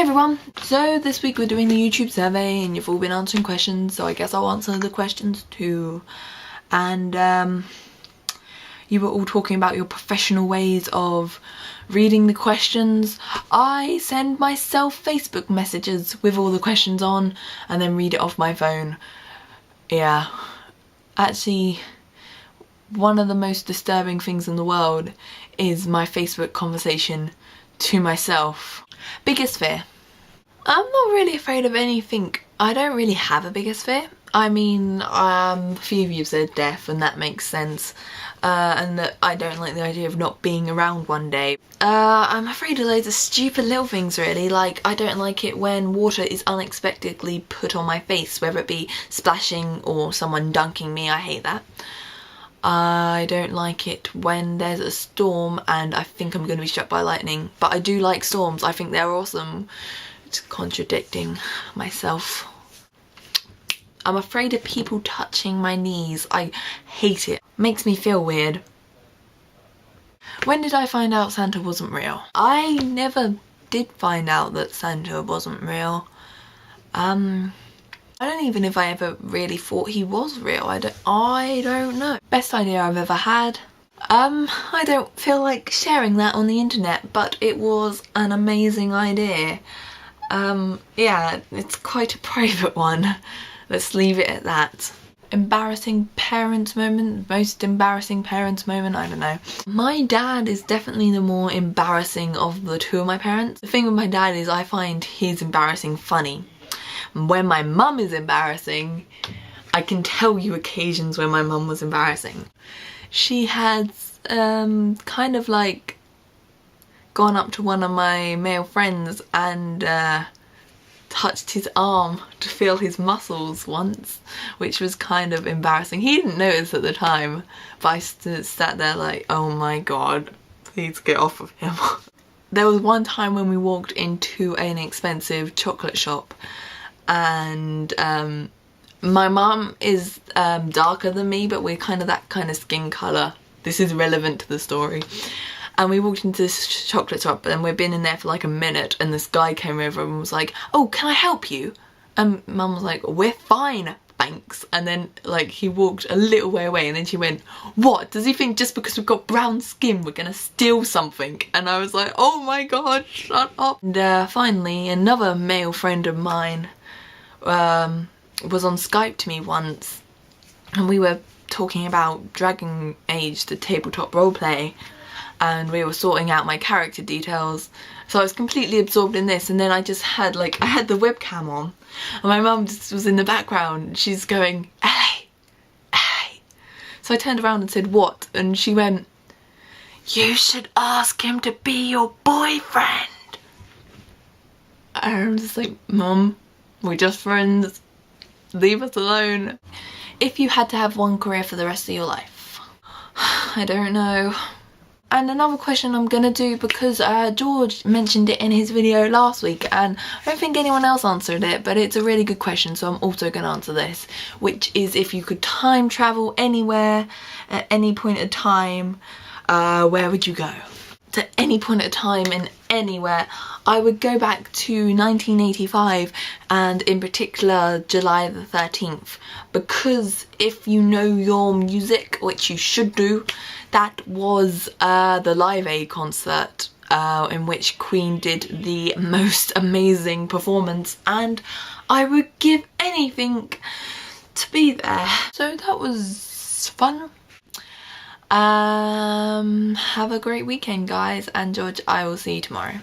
everyone! So this week we're doing the YouTube survey and you've all been answering questions, so I guess I'll answer the questions too. And you were all talking about your professional ways of reading the questions. I send myself Facebook messages with all the questions on and then read it off my phone. Yeah. Actually, one of the most disturbing things in the world is my Facebook conversation to myself. Biggest fear. I'm not really afraid of anything. I don't really have a biggest fear. I mean, a few of you have said death and that makes sense. And that I don't like the idea of not being around one day. I'm afraid of loads of stupid little things really, like I don't like it when water is unexpectedly put on my face, whether it be splashing or someone dunking me. I hate that. I don't like it when there's a storm and I think I'm going to be struck by lightning, but I do like storms. I think they're awesome. It's contradicting myself. I'm afraid of people touching my knees. I hate it. Makes me feel weird. When did I find out Santa wasn't real? I never did find out that Santa wasn't real. I don't even know if I ever really thought he was real. I don't know. Best idea I've ever had. I don't feel like sharing that on the internet, but it was an amazing idea. Yeah, it's quite a private one. Let's leave it at that. Embarrassing parents moment, most embarrassing parents moment, I don't know. My dad is definitely the more embarrassing of the two of my parents. The thing with my dad is I find his embarrassing funny. When my mum is embarrassing, I can tell you occasions when my mum was embarrassing. She had kind of like gone up to one of my male friends and touched his arm to feel his muscles once, which was kind of embarrassing. He didn't notice at the time, but I sat there like, oh my god, please get off of him. There was one time when we walked into an expensive chocolate shop and my mum is darker than me, but we're kind of that kind of skin colour. This is relevant to the story. And we walked into this chocolate shop and we'd been in there for like a minute and this guy came over and was like, oh, can I help you? And mum was like, we're fine, thanks. And then like he walked a little way away and then she went, what? Does he think just because we've got brown skin we're gonna steal something? And I was like, oh my god, shut up. And finally another male friend of mine was on Skype to me once and we were talking about Dragon Age, the tabletop roleplay, and we were sorting out my character details, so I was completely absorbed in this, and then I had the webcam on and my mum just was in the background. She's going, Ellie, Ellie. So I turned around and said, what? And she went, you should ask him to be your boyfriend. And I'm just like, Mum, we're just friends, leave us alone. If you had to have one career for the rest of your life, I don't know. And another question I'm gonna do, because George mentioned it in his video last week and I don't think anyone else answered it, but it's a really good question, so I'm also gonna answer this, which is if you could time travel anywhere at any point in time, where would you go? To any point at time and anywhere. I would go back to 1985 and in particular July the 13th, because if you know your music, which you should do, that was the Live Aid concert in which Queen did the most amazing performance and I would give anything to be there. So that was fun. Have a great weekend guys, and George, I will see you tomorrow.